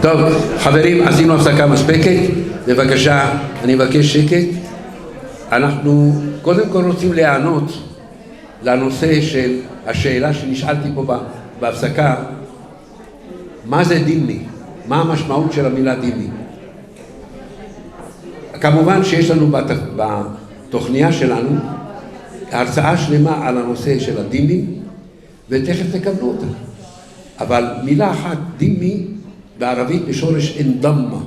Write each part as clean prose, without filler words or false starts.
טוב, חברים, עשינו הפסקה מספקת, בבקשה, אני מבקש שקט. אנחנו קודם כל רוצים לענות לנושא של השאלה שנשאלתי פה בהפסקה, מה זה דימי? מה המשמעות של המילה דימי? כמובן שיש לנו בתוכניה שלנו הרצאה שלמה על הנושא של הדימים, ותכף תקבלו אותה. אבל מילה אחת, דימי, בערבית בשורש אינדמה,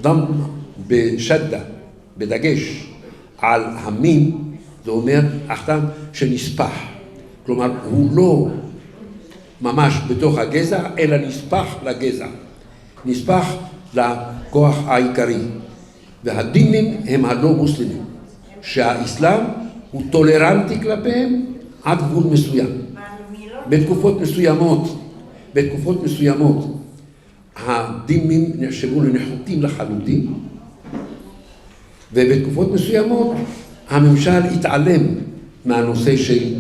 דם בשדה, בדגש על המין, זה אומר החתם שנספח, כלומר הוא לא ממש בתוך הגזע, אלא נספח לגזע, נספח לכוח העיקרי. והדימים הם הלא מוסלמים, שהאסלאם הוא טולרנטי כלפיהם עד גבול מסוים. בתקופות מסוימות הדימים נחשבו לנחותים לחלוטין, ובתקופות מסוימות הממשל התעלם מהנושא של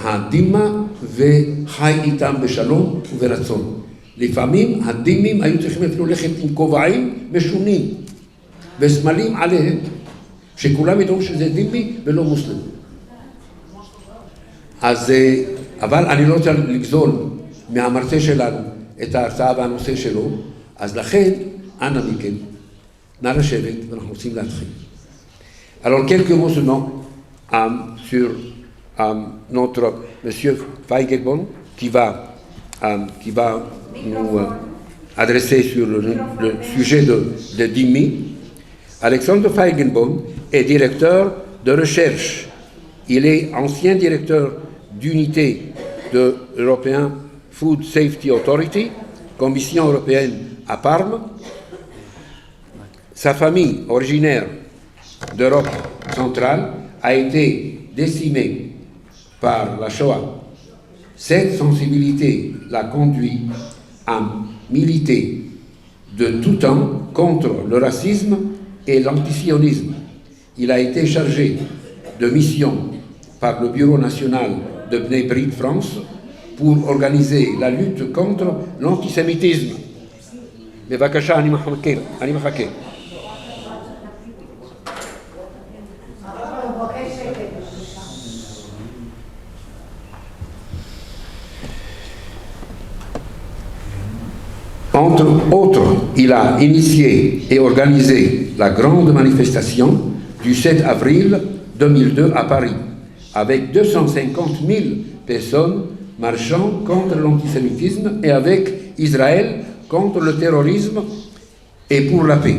הדימה וחי איתם בשלום וברצון. לפעמים הדימים היו צריכים אפילו ללכת עם כובעים משונים וסמלים עליהם, שכולם ידעו שזה דימי ולא מוסלמי. אז, אבל אני לא רוצה לגזול מהמרצה שלנו את ההרצאה והנושא שלו, אז לכן, אנא מכם, נא לשבת ואנחנו רוצים להתחיל. Alors, quelques mots seulement sur notre monsieur Feigelbaum qui va nous adresser sur le sujet de Dhimmi. Alexandre Feigelbaum est directeur de recherche. Il est ancien directeur d'unité de l'European Food Safety Authority, Commission européenne à Parme. Sa famille, originaire d'Europe centrale, a été décimée par la Shoah. Cette sensibilité l'a conduit à militer de tout temps contre le racisme et l'antisionisme. Il a été chargé de mission par le Bureau national de Bnei Brit France pour organiser la lutte contre l'antisémitisme. בבקשה, אני מחכה. Entre autres, il a initié et organisé la grande manifestation du 7 avril 2002 à Paris, avec 250 000 personnes marchant contre l'antisémitisme et avec Israël contre le terrorisme et pour la paix.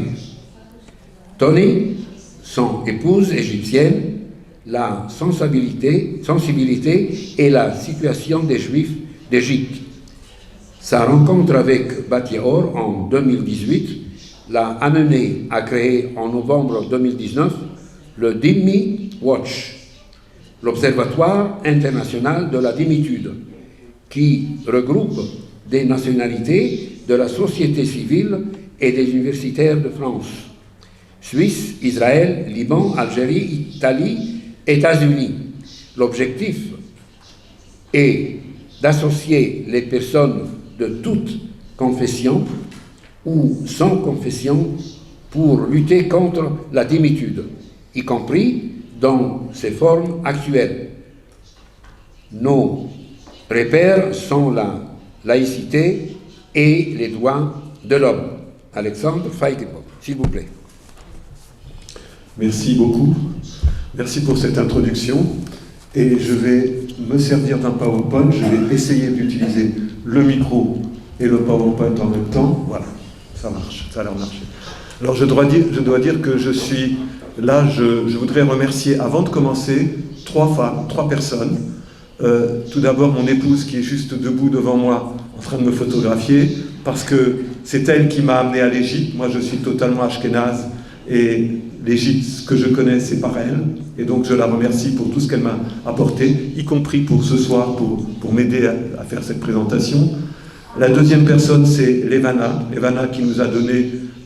Tony, son épouse égyptienne, la sensibilité et la situation des Juifs d'Égypte. Sa rencontre avec Batior en 2018 l'a amené à créer en novembre 2019 le Dhimmi Watch, l'Observatoire international de la dhimmitude, qui regroupe des nationalités de la société civile et des universitaires de France, Suisse, Israël, Liban, Algérie, Italie, États-Unis. L'objectif est d'associer les personnes de toute confession ou sans confession pour lutter contre la dhimmitude, y compris dans ses formes actuelles. Nos repères sont la laïcité et les droits de l'homme. Alexandre Feigelbaum, s'il vous plaît. Merci beaucoup. Merci pour cette introduction. Et je vais me servir d'un PowerPoint. Je vais essayer d'utiliser le micro et le PowerPoint en même temps. Voilà, ça marche, ça a l'air de marcher. Alors je dois dire que je suis là, je voudrais remercier, avant de commencer, trois personnes. Tout d'abord mon épouse qui est juste debout devant moi en train de me photographier, parce que c'est elle qui m'a amené à l'Égypte. Moi je suis totalement ashkénaze et l'Égypte, ce que je connais, c'est par elle. Et donc je la remercie pour tout ce qu'elle m'a apporté, y compris pour ce soir, pour m'aider à faire cette présentation. La deuxième personne, c'est Levana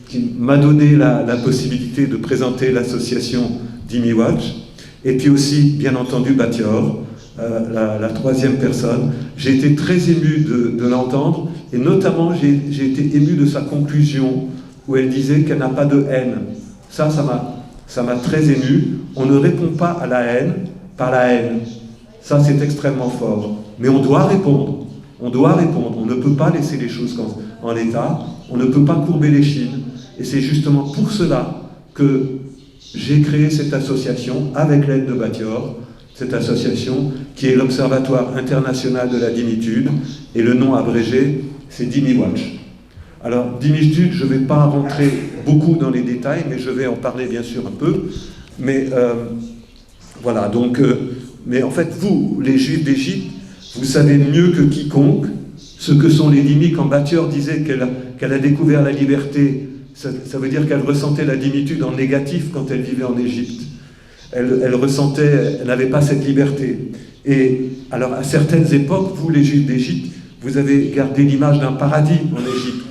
qui m'a donné la possibilité de présenter l'association Dhimmi Watch. Et puis aussi, bien entendu, Batior, la troisième personne. J'ai été très ému de l'entendre, et notamment j'ai été ému de sa conclusion où elle disait qu'elle n'a pas de haine. Ça m'a très ému. On ne répond pas à la haine par la haine. Ça, c'est extrêmement fort. Mais on doit répondre. On doit répondre. On ne peut pas laisser les choses en l'état. On ne peut pas courber les chines. Et c'est justement pour cela que j'ai créé cette association avec l'aide de Batior, cette association qui est l'Observatoire international de la dimitude, et le nom abrégé, c'est DimiWatch. Alors, dimitude, je ne vais pas rentrer beaucoup dans les détails, mais je vais en parler bien sûr un peu. Mais voilà, donc, mais en fait, vous, les Juifs d'Égypte, vous savez mieux que quiconque ce que sont les dhimmis. Quand Batior disait qu'elle a découvert la liberté, ça veut dire qu'elle ressentait la dimitude en négatif quand elle vivait en Égypte. Elle ressentait, elle n'avait pas cette liberté. Et alors, à certaines époques, vous, les Juifs d'Égypte, vous avez gardé l'image d'un paradis en Égypte,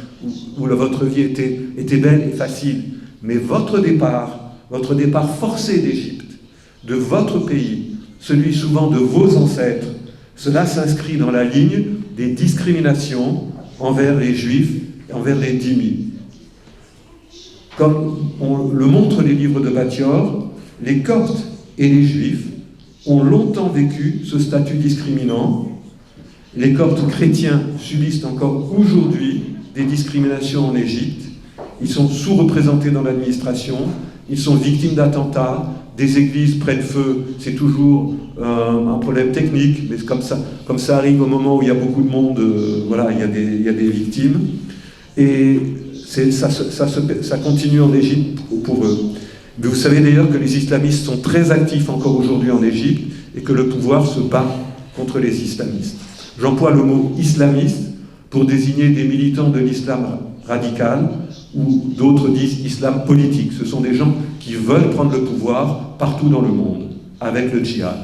où votre vie était belle et facile. Mais votre départ forcé d'Égypte, de votre pays, celui souvent de vos ancêtres, cela s'inscrit dans la ligne des discriminations envers les Juifs et envers les dhimmis. Comme le montrent les livres de Batior, les Coptes et les Juifs ont longtemps vécu ce statut discriminant. Les Coptes chrétiens subissent encore aujourd'hui des discriminations en Égypte. Ils sont sous-représentés dans l'administration, ils sont victimes d'attentats, des églises prennent feu, c'est toujours un problème technique, mais comme ça arrive au moment où il y a beaucoup de monde, voilà, il y a des victimes. Et ça continue en Égypte pour eux. Mais vous savez d'ailleurs que les islamistes sont très actifs encore aujourd'hui en Égypte et que le pouvoir se bat contre les islamistes. J'emploie le mot islamiste pour désigner des militants de l'islam radical, ou d'autres disent islam politique. Ce sont des gens qui veulent prendre le pouvoir partout dans le monde, avec le djihad.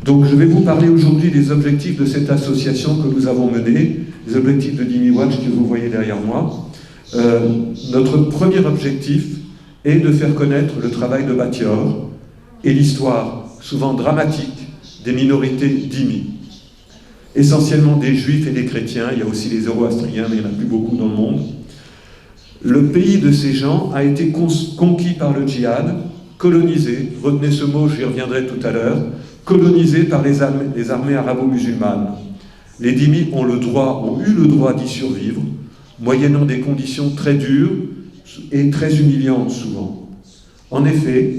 Donc je vais vous parler aujourd'hui des objectifs de cette association que nous avons menée, les objectifs de DimiWatch que vous voyez derrière moi. Notre premier objectif est de faire connaître le travail de Batior et l'histoire, souvent dramatique, des minorités dhimmi. Essentiellement des juifs et des chrétiens, il y a aussi les zoroastriens, mais il n'y en a plus beaucoup dans le monde. Le pays de ces gens a été conquis par le djihad, colonisé, retenez ce mot, j'y reviendrai tout à l'heure, colonisé par les armées arabo-musulmanes. Les dhimmis ont eu le droit d'y survivre, moyennant des conditions très dures et très humiliantes souvent. En effet,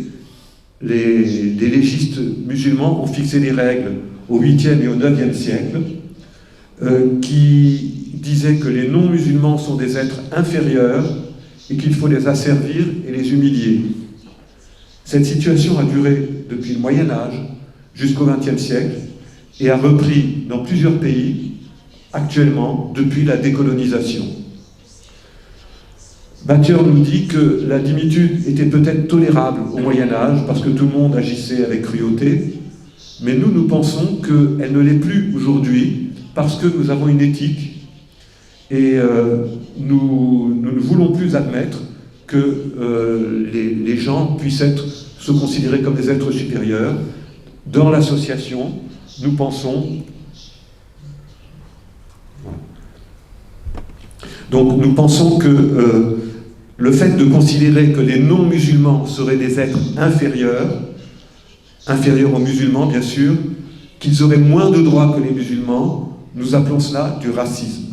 les légistes musulmans ont fixé des règles au 8e et au 9e siècle, qui disaient que les non-musulmans sont des êtres inférieurs et qu'il faut les asservir et les humilier. Cette situation a duré depuis le Moyen-Âge jusqu'au XXe siècle et a repris dans plusieurs pays actuellement depuis la décolonisation. Batior nous dit que la dhimmitude était peut-être tolérable au Moyen-Âge parce que tout le monde agissait avec cruauté, mais nous pensons qu'elle ne l'est plus aujourd'hui parce que nous avons une éthique et nous ne voulons plus admettre que les gens puissent se considérer comme des êtres supérieurs. Dans l'association, nous pensons... Donc nous pensons que le fait de considérer que les non-musulmans seraient des êtres inférieurs aux musulmans bien sûr, qu'ils auraient moins de droits que les musulmans, nous appelons cela du racisme.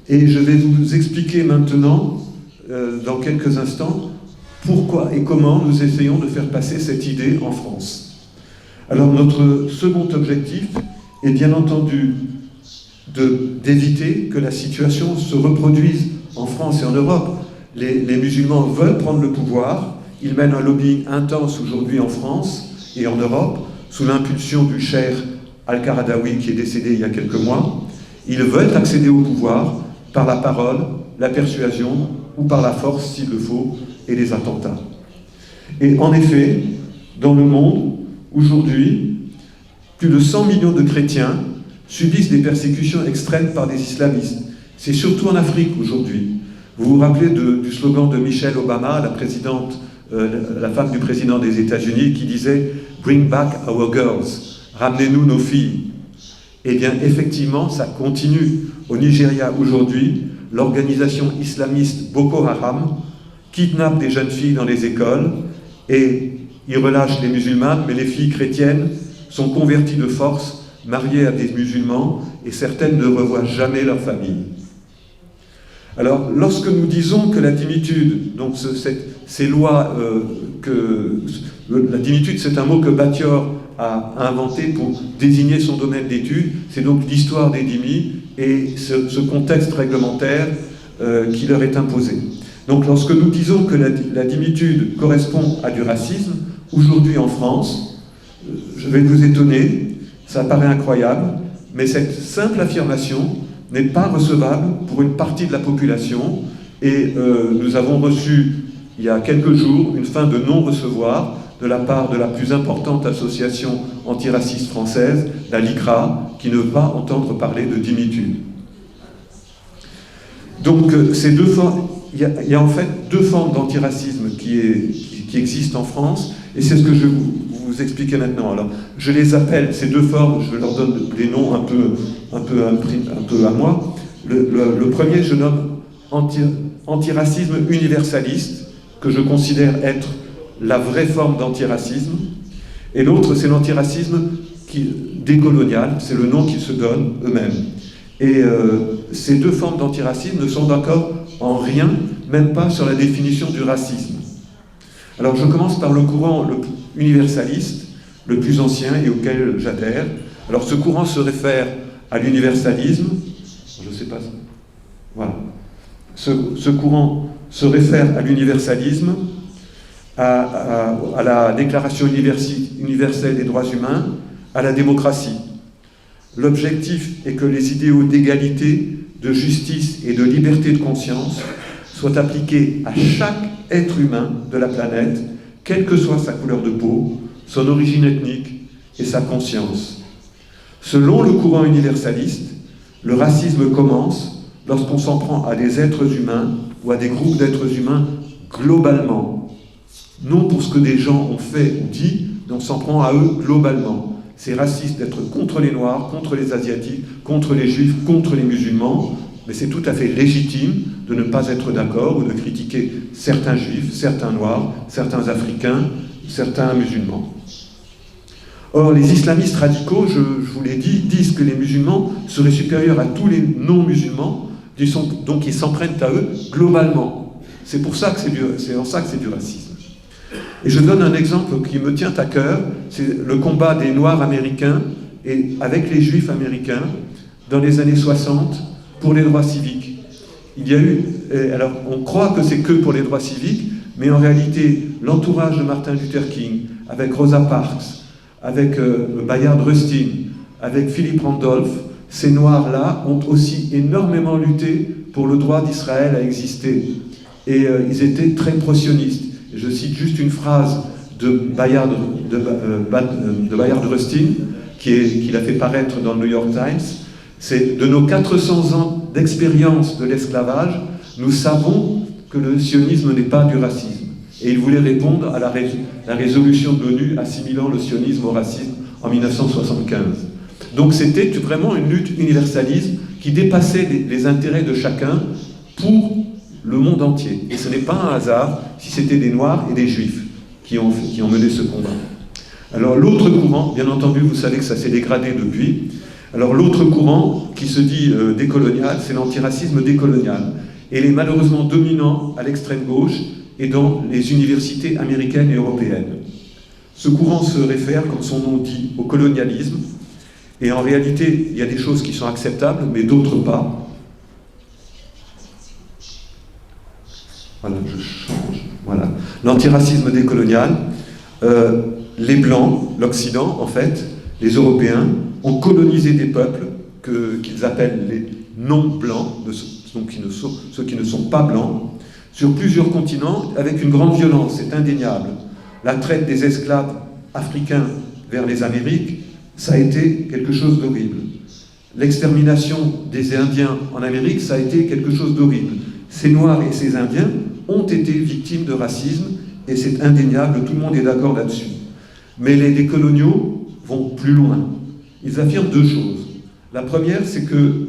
Et je vais vous expliquer maintenant, dans quelques instants, pourquoi et comment nous essayons de faire passer cette idée en France. Alors notre second objectif est bien entendu d'éviter que la situation se reproduise en France et en Europe. Les musulmans veulent prendre le pouvoir, ils mènent un lobbying intense aujourd'hui en France et en Europe, sous l'impulsion du cheikh Al-Qaradawi qui est décédé il y a quelques mois. Ils veulent accéder au pouvoir par la parole, la persuasion ou par la force s'il le faut, et les attentats. Et en effet, dans le monde, aujourd'hui, plus de 100 millions de chrétiens subissent des persécutions extrêmes par des islamistes. C'est surtout en Afrique aujourd'hui. Vous vous rappelez du slogan de Michelle Obama, la femme du président des États-Unis, qui disait « Bring back our girls », ramenez-nous nos filles. Eh bien, effectivement, ça continue. Au Nigeria, aujourd'hui, l'organisation islamiste Boko Haram kidnappe des jeunes filles dans les écoles et ils relâchent les musulmanes, mais les filles chrétiennes sont converties de force, mariées à des musulmans, et certaines ne revoient jamais leur famille. Alors, lorsque nous disons que la dimitude, donc ces lois, la dimitude, c'est un mot que Batior a inventé pour désigner son domaine d'étude, c'est donc l'histoire des dhimmis et ce contexte réglementaire qui leur est imposé. Donc, lorsque nous disons que la dimitude correspond à du racisme, aujourd'hui en France, je vais vous étonner, ça paraît incroyable, mais cette simple affirmation n'est pas recevable pour une partie de la population et nous avons reçu il y a quelques jours une fin de non-recevoir de la part de la plus importante association antiraciste française, la LICRA, qui ne veut pas entendre parler de dimitude. Donc il y a en fait deux formes d'antiracisme qui existent en France, et c'est ce que je vais vous expliquer maintenant. Alors, je les appelle, ces deux formes, je leur donne des noms un peu à moi. Le premier, je nomme antiracisme universaliste, que je considère être la vraie forme d'antiracisme, et l'autre, c'est l'antiracisme décolonial, c'est le nom qu'ils se donnent eux-mêmes. Et ces deux formes d'antiracisme ne sont d'accord en rien, même pas sur la définition du racisme. Alors je commence par le courant universaliste, le plus ancien et auquel j'adhère. Alors ce courant se réfère à l'universalisme, je ne sais pas ça. Voilà. Ce courant se réfère à l'universalisme, à la Déclaration universelle des droits humains, à la démocratie. L'objectif est que les idéaux d'égalité, de justice et de liberté de conscience soient appliqués à chaque être humain de la planète, quelle que soit sa couleur de peau, son origine ethnique et sa conscience. Selon le courant universaliste, le racisme commence lorsqu'on s'en prend à des êtres humains ou à des groupes d'êtres humains globalement. Non pour ce que des gens ont fait ou dit, mais on s'en prend à eux globalement. C'est raciste d'être contre les Noirs, contre les Asiatiques, contre les Juifs, contre les musulmans, mais c'est tout à fait légitime de ne pas être d'accord ou de critiquer certains Juifs, certains Noirs, certains Africains, certains musulmans. Or, les islamistes radicaux, je vous l'ai dit, disent que les musulmans seraient supérieurs à tous les non-musulmans, donc ils s'en prennent à eux globalement. C'est en ça que c'est du racisme. Et je donne un exemple qui me tient à cœur, c'est le combat des Noirs américains et avec les Juifs américains dans les années 60 pour les droits civiques. Il y a eu, alors on croit que c'est que pour les droits civiques, mais en réalité, l'entourage de Martin Luther King, avec Rosa Parks, avec Bayard Rustin, avec Philip Randolph, ces Noirs-là ont aussi énormément lutté pour le droit d'Israël à exister. Et ils étaient très pro-sionistes. Je cite juste une phrase de Bayard Rustin, qu'il a fait paraître dans le New York Times. C'est « De nos 400 ans d'expérience de l'esclavage, nous savons que le sionisme n'est pas du racisme. » Et il voulait répondre à la résolution de l'ONU assimilant le sionisme au racisme en 1975. Donc c'était vraiment une lutte universaliste qui dépassait les intérêts de chacun pour le monde entier. Et ce n'est pas un hasard si c'était des Noirs et des Juifs qui ont mené ce combat. Alors l'autre courant, bien entendu, vous savez que ça s'est dégradé depuis. Alors l'autre courant qui se dit décolonial, c'est l'antiracisme décolonial. Et il est malheureusement dominant à l'extrême gauche et dans les universités américaines et européennes. Ce courant se réfère, comme son nom dit, au colonialisme. Et en réalité, il y a des choses qui sont acceptables, mais d'autres pas. Voilà, je change. Voilà. L'antiracisme décolonial, les Blancs, l'Occident, en fait, les Européens, ont colonisé des peuples qu'ils appellent les non-blancs, donc ceux qui ne sont pas blancs, sur plusieurs continents avec une grande violence, c'est indéniable. La traite des esclaves africains vers les Amériques, ça a été quelque chose d'horrible. L'extermination des Indiens en Amérique, ça a été quelque chose d'horrible. Ces Noirs et ces Indiens ont été victimes de racisme, et c'est indéniable, tout le monde est d'accord là-dessus. Mais les décoloniaux vont plus loin. Ils affirment deux choses. La première, c'est que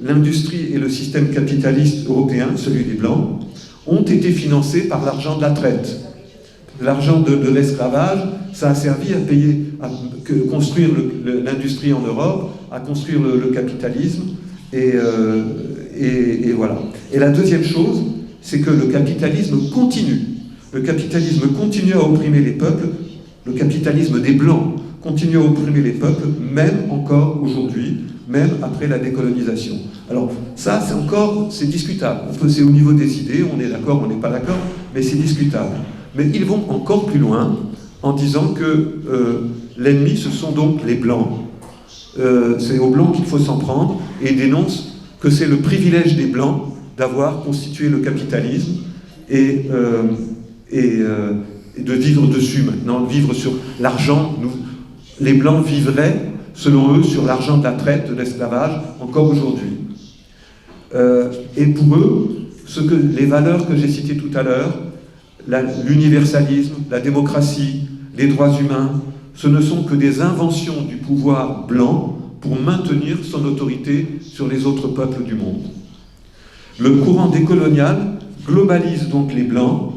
l'industrie et le système capitaliste européen, celui des Blancs, ont été financés par l'argent de la traite. L'argent de l'esclavage, ça a servi à payer, à construire l'industrie en Europe, à construire le capitalisme, et voilà. Et la deuxième chose, c'est que le capitalisme continue. Le capitalisme continue à opprimer les peuples, le capitalisme des Blancs continue à opprimer les peuples, même encore aujourd'hui, même après la décolonisation. Alors ça, c'est discutable. C'est au niveau des idées, on est d'accord, on n'est pas d'accord, mais c'est discutable. Mais ils vont encore plus loin en disant que l'ennemi, ce sont donc les Blancs. C'est aux Blancs qu'il faut s'en prendre, et ils dénoncent que c'est le privilège des Blancs d'avoir constitué le capitalisme et de vivre dessus maintenant, vivre sur l'argent. Les Blancs vivraient, selon eux, sur l'argent de la traite, de l'esclavage, encore aujourd'hui. Et pour eux, les valeurs que j'ai citées tout à l'heure, l'universalisme, la démocratie, les droits humains, ce ne sont que des inventions du pouvoir blanc pour maintenir son autorité sur les autres peuples du monde. Le courant décolonial globalise donc les blancs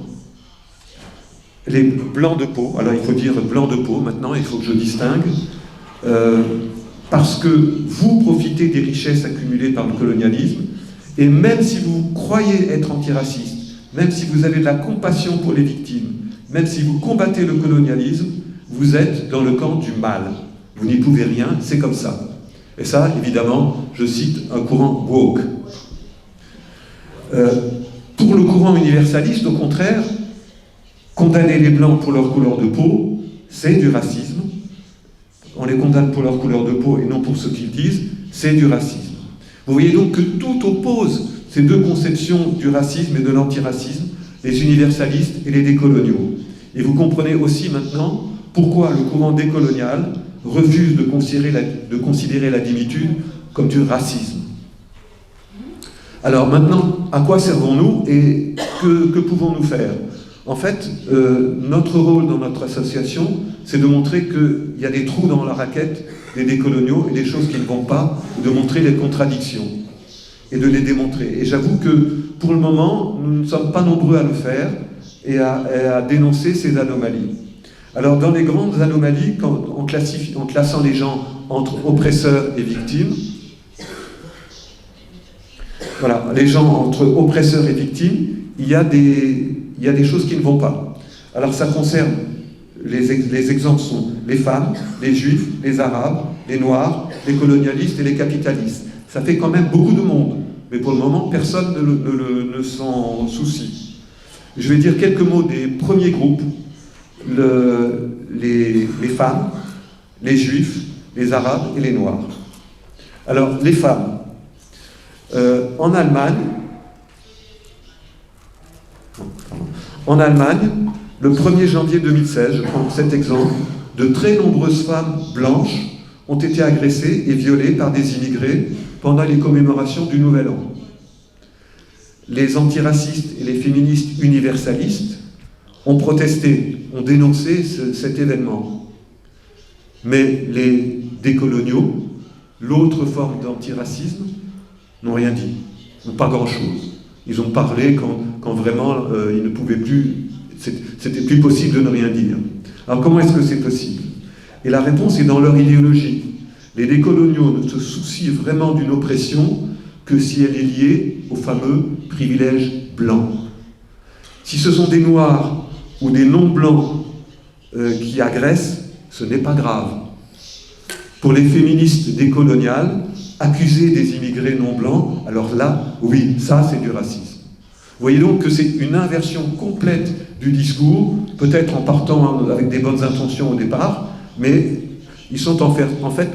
de peau. Alors il faut dire blanc de peau maintenant, il faut que je distingue, parce que vous profitez des richesses accumulées par le colonialisme, et même si vous croyez être antiraciste, même si vous avez de la compassion pour les victimes, même si vous combattez le colonialisme, vous êtes dans le camp du mal. Vous n'y pouvez rien, c'est comme ça. Et ça, évidemment, je cite un courant woke. Pour le courant universaliste, au contraire, condamner les Blancs pour leur couleur de peau, c'est du racisme. On les condamne pour leur couleur de peau et non pour ce qu'ils disent, c'est du racisme. Vous voyez donc que tout oppose ces deux conceptions du racisme et de l'antiracisme, les universalistes et les décoloniaux. Et vous comprenez aussi maintenant pourquoi le courant décolonial refuse de considérer la dimitude comme du racisme. Alors maintenant, à quoi servons-nous et que pouvons-nous faire? En fait, notre rôle dans notre association, c'est de montrer qu'il y a des trous dans la raquette des décoloniaux et des choses qui ne vont pas, de montrer les contradictions et de les démontrer. Et j'avoue que pour le moment, nous ne sommes pas nombreux à le faire et à dénoncer ces anomalies. Alors dans les grandes anomalies, en classant les gens entre oppresseurs et victimes, voilà, les gens entre oppresseurs et victimes, il y a des choses qui ne vont pas. Alors ça concerne, les exemples sont les femmes, les juifs, les arabes, les noirs, les colonialistes et les capitalistes. Ça fait quand même beaucoup de monde, mais pour le moment, personne ne s'en soucie. Je vais dire quelques mots des premiers groupes, les femmes, les juifs, les arabes et les noirs. Alors, les femmes. En Allemagne, le 1er janvier 2016, je prends cet exemple, de très nombreuses femmes blanches ont été agressées et violées par des immigrés pendant les commémorations du Nouvel An. Les antiracistes et les féministes universalistes ont protesté, ont dénoncé cet événement. Mais les décoloniaux, l'autre forme d'antiracisme, n'ont rien dit, n'ont pas grand-chose. Ils ont parlé quand vraiment ils ne pouvaient plus, c'était plus possible de ne rien dire. Alors comment est-ce que c'est possible? Et la réponse est dans leur idéologie. Les décoloniaux ne se soucient vraiment d'une oppression que si elle est liée au fameux privilège blanc. Si ce sont des noirs ou des non-blancs qui agressent, ce n'est pas grave. Pour les féministes décoloniales, accuser des immigrés non-blancs, alors là, oui, ça c'est du racisme. Vous voyez donc que c'est une inversion complète du discours, peut-être en partant avec des bonnes intentions au départ, mais ils sont en fait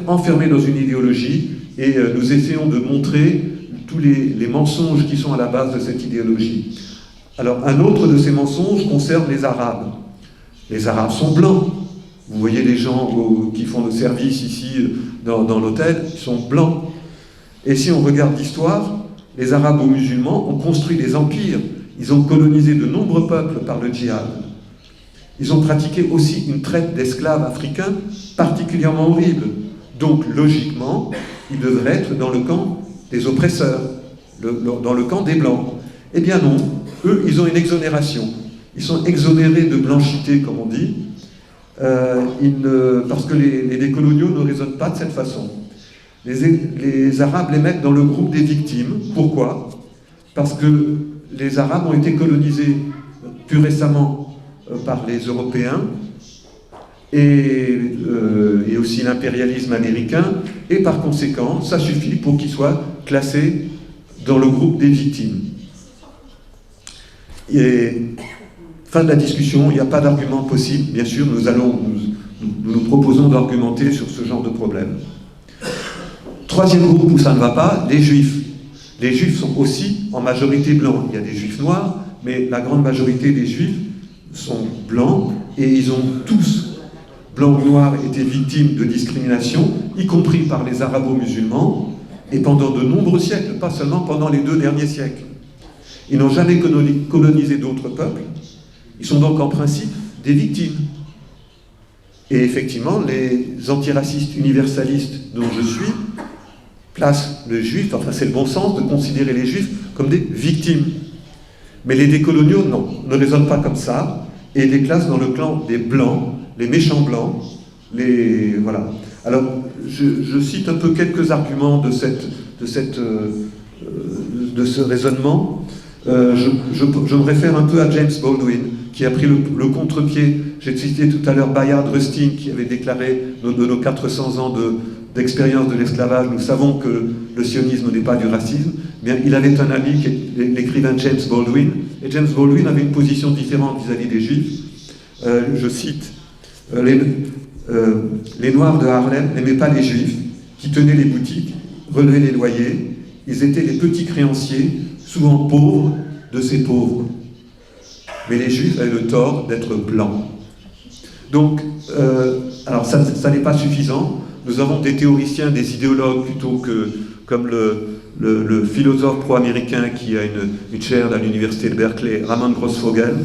enfermés dans une idéologie et nous essayons de montrer tous les mensonges qui sont à la base de cette idéologie. Alors, un autre de ces mensonges concerne les Arabes. Les Arabes sont blancs. Vous voyez les gens qui font le service ici dans l'hôtel, ils sont blancs. Et si on regarde l'histoire, les Arabo-musulmans ont construit des empires. Ils ont colonisé de nombreux peuples par le djihad. Ils ont pratiqué aussi une traite d'esclaves africains particulièrement horrible. Donc, logiquement, ils devraient être dans le camp des oppresseurs, dans le camp des Blancs. Eh bien non, eux, ils ont une exonération. Ils sont exonérés de blanchité, comme on dit, parce que les décoloniaux ne raisonnent pas de cette façon. Les Arabes les mettent dans le groupe des victimes. Pourquoi? Parce que les Arabes ont été colonisés plus récemment par les Européens, et aussi l'impérialisme américain, et par conséquent, ça suffit pour qu'ils soient classés dans le groupe des victimes. Et fin de la discussion, il n'y a pas d'argument possible, bien sûr, nous proposons d'argumenter sur ce genre de problème. Troisième groupe où ça ne va pas, les Juifs. Les Juifs sont aussi en majorité blancs. Il y a des Juifs noirs, mais la grande majorité des Juifs sont blancs, et ils ont tous, blancs ou noirs, été victimes de discrimination, y compris par les arabo-musulmans, et pendant de nombreux siècles, pas seulement pendant les 2 derniers siècles. Ils n'ont jamais colonisé d'autres peuples, ils sont donc en principe des victimes. Et effectivement, les antiracistes universalistes dont je suis placent le juif, enfin c'est le bon sens de considérer les juifs comme des victimes. Mais les décoloniaux, non, ne raisonnent pas comme ça, et les classent dans le clan des blancs, les méchants blancs, voilà. Alors, je cite un peu quelques arguments de ce raisonnement. Je me réfère un peu à James Baldwin, qui a pris le contre-pied. J'ai cité tout à l'heure Bayard Rustin, qui avait déclaré de nos 400 ans d'expérience de l'esclavage, nous savons que le sionisme n'est pas du racisme. Bien, il avait un ami, l'écrivain James Baldwin, et James Baldwin avait une position différente vis-à-vis des Juifs. Je cite, les Noirs de Harlem n'aimaient pas les Juifs, qui tenaient les boutiques, relevaient les loyers. Ils étaient les petits créanciers, souvent pauvres, de ces pauvres. Mais les Juifs avaient le tort d'être blancs. Donc, alors ça n'est pas suffisant. Nous avons des théoriciens, des idéologues plutôt que, comme le philosophe pro-américain qui a une chaire à l'université de Berkeley, Ramon Grossfogel,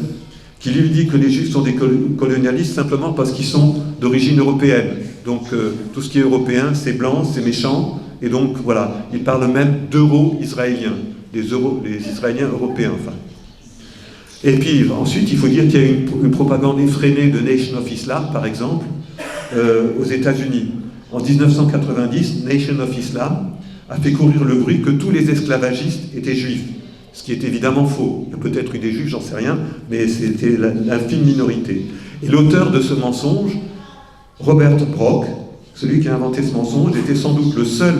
qui lui dit que les Juifs sont des colonialistes simplement parce qu'ils sont d'origine européenne. Donc tout ce qui est européen, c'est blanc, c'est méchant, et donc voilà, il parle même d'euro-israéliens, les Israéliens européens, enfin. Et puis ensuite, il faut dire qu'il y a une propagande effrénée de Nation of Islam, par exemple, aux États-Unis. En 1990, Nation of Islam a fait courir le bruit que tous les esclavagistes étaient juifs, ce qui est évidemment faux. Il y a peut-être eu des juifs, j'en sais rien, mais c'était l'infime minorité. Et l'auteur de ce mensonge, Robert Brock, celui qui a inventé ce mensonge, était sans doute le seul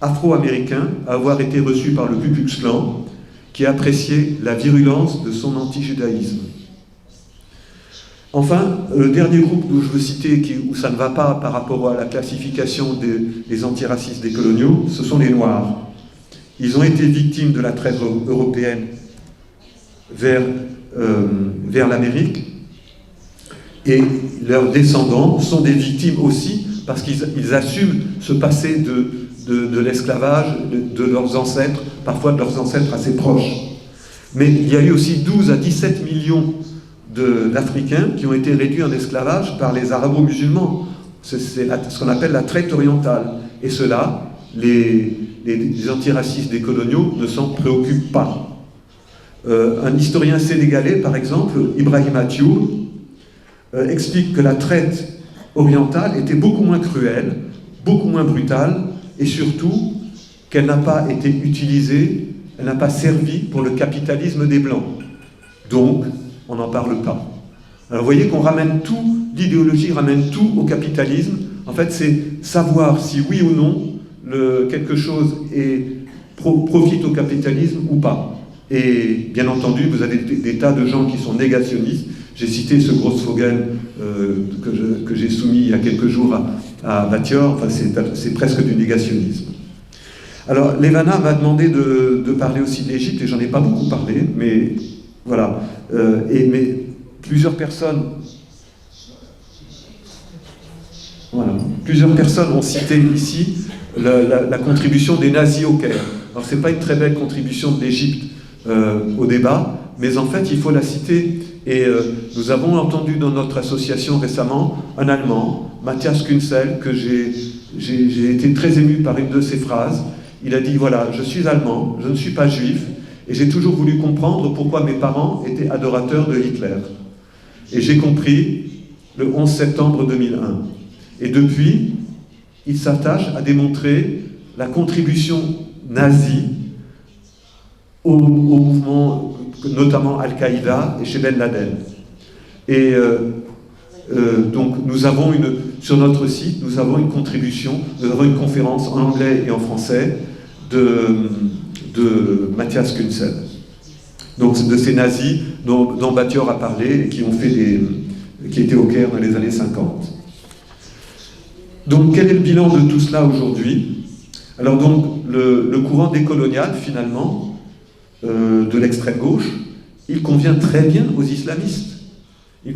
afro-américain à avoir été reçu par le Ku Klux Klan, qui appréciait la virulence de son anti-judaïsme. Enfin, le dernier groupe que je veux citer, où ça ne va pas par rapport à la classification des antiracistes décoloniaux, ce sont les Noirs. Ils ont été victimes de la traite européenne vers l'Amérique, et leurs descendants sont des victimes aussi, parce qu'ils assument ce passé de l'esclavage de leurs ancêtres, parfois de leurs ancêtres assez proches. Mais il y a eu aussi 12 à 17 millions d'Africains qui ont été réduits en esclavage par les arabo-musulmans. C'est ce qu'on appelle la traite orientale. Et cela, les antiracistes décoloniaux ne s'en préoccupent pas. Un historien sénégalais, par exemple, Ibrahima Thiour, explique que la traite orientale était beaucoup moins cruelle, beaucoup moins brutale, et surtout qu'elle n'a pas été utilisée, elle n'a pas servi pour le capitalisme des Blancs. Donc, on n'en parle pas. Alors vous voyez qu'on ramène tout, l'idéologie ramène tout au capitalisme. En fait, c'est savoir si oui ou non quelque chose profite au capitalisme ou pas. Et bien entendu, vous avez des tas de gens qui sont négationnistes. J'ai cité ce Grossfogel que j'ai soumis il y a quelques jours à Battior. Enfin, c'est presque du négationnisme. Alors, Levana m'a demandé de parler aussi de l'Égypte, et j'en ai pas beaucoup parlé, mais voilà. Mais plusieurs personnes ont cité ici la contribution des nazis au Caire. Alors, c'est pas une très belle contribution de l'Égypte au débat, mais en fait, il faut la citer. Et nous avons entendu dans notre association récemment un Allemand, Matthias Kunzel, que j'ai été très ému par une de ses phrases. Il a dit, voilà, je suis allemand, je ne suis pas juif, et j'ai toujours voulu comprendre pourquoi mes parents étaient adorateurs de Hitler. Et j'ai compris le 11 septembre 2001. Et depuis, il s'attache à démontrer la contribution nazie au mouvement, notamment Al-Qaïda et chez Ben Laden. Et donc nous avons sur notre site, nous avons une contribution, nous avons une conférence en anglais et en français de Matthias Kunzel. Donc de ces nazis dont Battior a parlé et qui étaient au Caire dans les années 50. Donc quel est le bilan de tout cela aujourd'hui? Alors donc le courant décolonial finalement de l'extrême gauche, il convient très bien aux islamistes. Il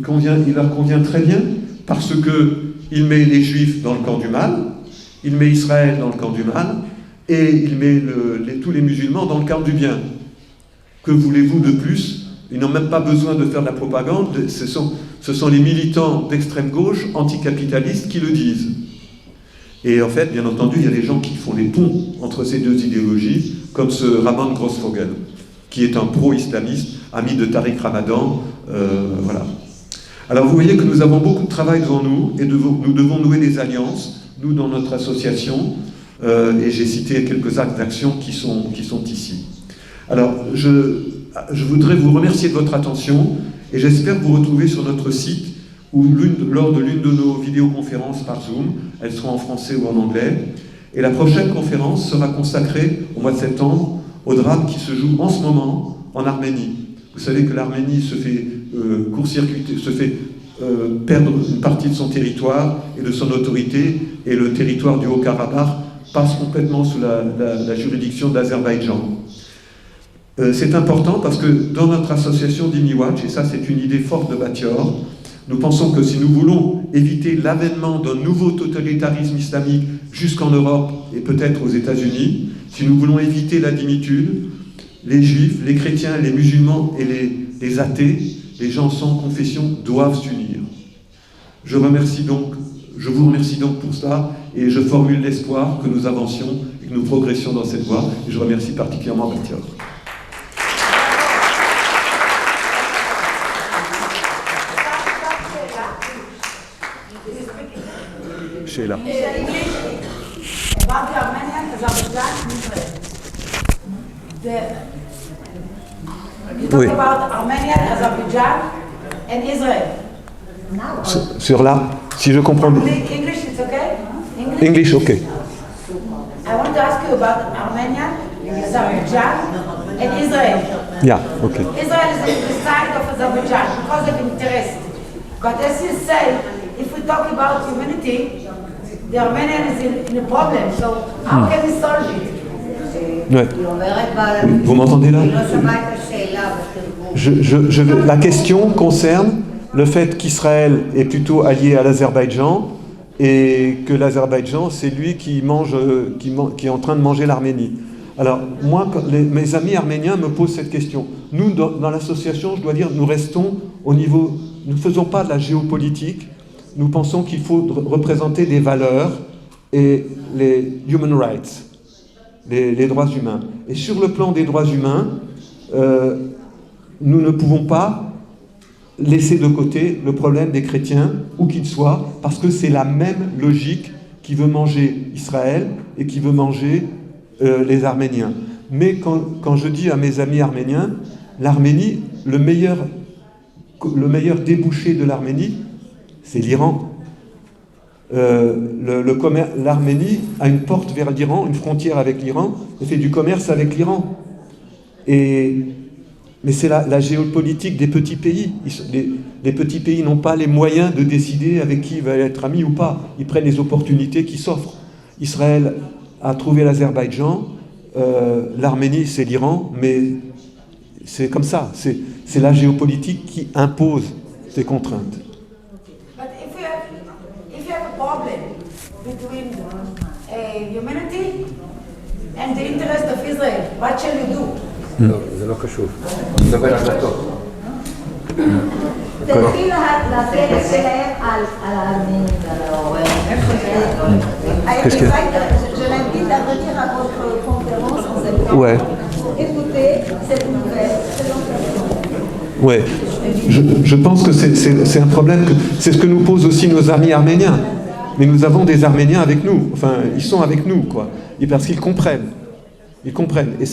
leur convient très bien parce qu'il met les juifs dans le camp du mal, il met Israël dans le camp du mal, et il met tous les musulmans dans le camp du bien. Que voulez-vous de plus? Ils n'ont même pas besoin de faire de la propagande, ce sont les militants d'extrême gauche anticapitalistes qui le disent. Et en fait, bien entendu, il y a des gens qui font les ponts entre ces deux idéologies, comme ce Ramon Grossfogel, qui est un pro-islamiste, ami de Tariq Ramadan, voilà. Alors vous voyez que nous avons beaucoup de travail devant nous, et nous devons nouer des alliances, nous dans notre association, et j'ai cité quelques actes d'action qui sont ici. Alors, je voudrais vous remercier de votre attention, et j'espère vous retrouver sur notre site, ou lors de l'une de nos vidéoconférences par Zoom, elles seront en français ou en anglais, et la prochaine conférence sera consacrée, au mois de septembre, au drame qui se joue en ce moment en Arménie. Vous savez que l'Arménie se fait court-circuiter, se fait perdre une partie de son territoire et de son autorité, et le territoire du Haut-Karabakh passe complètement sous la juridiction de l'Azerbaïdjan. C'est important parce que dans notre association d'Imiwatch, et ça c'est une idée forte de Battior, nous pensons que si nous voulons éviter l'avènement d'un nouveau totalitarisme islamique jusqu'en Europe et peut-être aux États-Unis, si nous voulons éviter la dimitude, les juifs, les chrétiens, les musulmans et les athées, les gens sans confession doivent s'unir. Je vous remercie donc pour cela, et je formule l'espoir que nous avancions et que nous progressions dans cette voie, et je remercie particulièrement Battior. Sheila. About the Armenian, Azerbaijan, and Israel. You talk about Armenia, Azerbaijan, and Israel. Sur là, si je comprends bien. English, it's okay? English, okay. I want to ask you about Armenia, Azerbaijan, and Israel. Yeah, okay. Israel is on the side of Azerbaijan because of interest. But as you say, if we talk about humanity, the Armenian is in a problem, so how can we solve it? Ouais. Vous m'entendez là? La question concerne le fait qu'Israël est plutôt allié à l'Azerbaïdjan et que l'Azerbaïdjan, c'est lui qui est en train de manger l'Arménie. Alors, moi, mes amis arméniens me posent cette question. Nous, dans l'association, je dois dire, nous restons au niveau... Nous ne faisons pas de la géopolitique. Nous pensons qu'il faut représenter des valeurs et les human rights, les droits humains. Et sur le plan des droits humains, nous ne pouvons pas laisser de côté le problème des chrétiens, où qu'ils soient, parce que c'est la même logique qui veut manger Israël et qui veut manger les Arméniens. Mais quand je dis à mes amis arméniens, l'Arménie, le meilleur débouché de l'Arménie, c'est l'Iran. L'Arménie a une porte vers l'Iran, une frontière avec l'Iran, et fait du commerce avec l'Iran. Mais c'est la géopolitique des petits pays. Les petits pays n'ont pas les moyens de décider avec qui ils veulent être amis ou pas. Ils prennent les opportunités qui s'offrent. Israël a trouvé l'Azerbaïdjan, l'Arménie c'est l'Iran, mais c'est comme ça. C'est la géopolitique qui impose ces contraintes. Between humanity and the interest of Israel. What shall you do? זה לא קשור. אני מדבר על דתות. תתחיל להסגת שלהם על הארמנים, על ההורים. Je l'invite à venir à votre conférence en septembre. Ouais. Pour écouter cette nouvelle très intéressante. Ouais. Je pense que c'est un problème, c'est ce que nous posent aussi nos amis arméniens. Mais nous avons des Arméniens avec nous. Enfin, ils sont avec nous, quoi. Et parce qu'ils comprennent. Ils comprennent. Et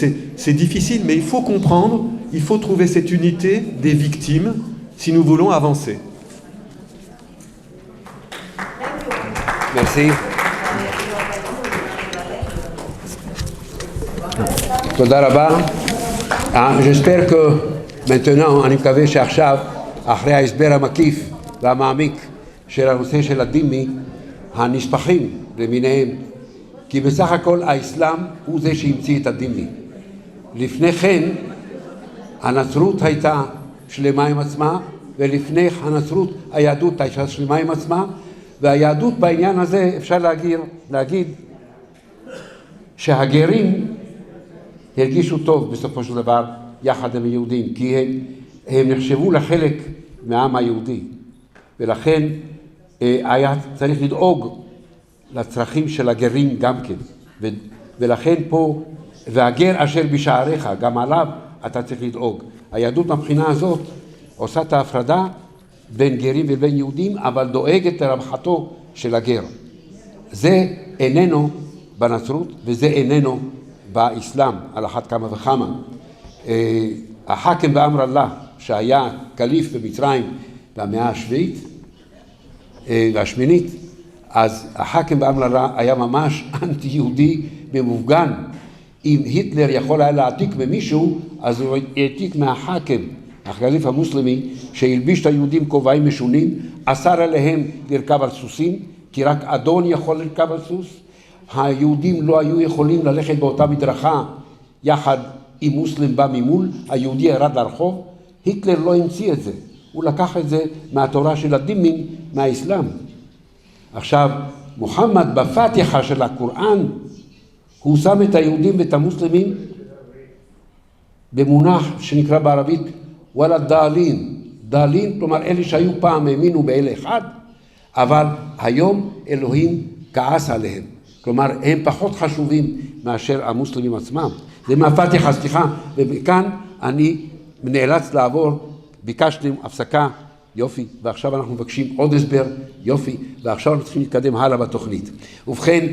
c'est difficile, mais il faut comprendre, il faut trouver cette unité des victimes si nous voulons avancer. Merci. תודה רבה. j'espère que maintenant, אני מקווה שעכשיו, אחרי ההסבר המקיף והמעמיק של הנושא של הדימי, הנספחים למיניהם, כי בסך הכל האסלאם הוא זה שהמציא את הדימי. לפני כן, הנצרות הייתה שלמה עם עצמה, ולפני הנצרות היהדות הייתה שלמה עם עצמה, והיהדות בעניין הזה אפשר להגיד שהגרים הרגישו טוב בסופו של דבר יחד עם היהודים, כי הם נחשבו לחלק מהעם היהודי, ולכן היה צריך לדאוג לצרכים של הגרים גם כן, ולכן פה, והגר אשר בשעריך, גם עליו אתה צריך לדאוג. היהדות מבחינה הזאת עושה את ההפרדה בין גרים ובין יהודים, אבל דואגת לרווחתו של הגר. זה איננו בנצרות וזה איננו באסלאם, על אחת כמה וכמה. החאקם באמר אללה, שהיה קליף במצרים במאה השביעית והשמינית, אז החאקם באמר אללה היה ממש אנטי יהודי במופגן. אם היטלר יכול היה להעתיק ממישהו, אז הוא העתיק מהחאקם, הקליף המוסלמי, שהלביש את היהודים כובעים משונים, אסר עליהם לרכב על סוסים, כי רק אדון יכול לרכב על סוס. היהודים לא היו יכולים ללכת באותה מדרכה יחד עם מוסלם בא ממול, היהודי ירד לרחוב. היטלר לא המציא את זה, הוא לקח את זה מהתורה של הדימים, מהאסלאם. עכשיו, מוחמד בפתיחה של הקוראן, הוא שם את היהודים ואת המוסלמים במונח שנקרא בערבית וואלה דאלין. דאלין, כלומר אלה שהיו פעם האמינו באל אחד, אבל היום אלוהים כעס עליהם. כלומר, הם פחות חשובים מאשר המוסלמים עצמם. זה מהפתיחה, סליחה, וכאן אני נאלץ לעבור, ביקשתם הפסקה, יופי, ועכשיו אנחנו מבקשים עוד הסבר, יופי, ועכשיו אנחנו צריכים להתקדם הלאה בתוכנית. ובכן,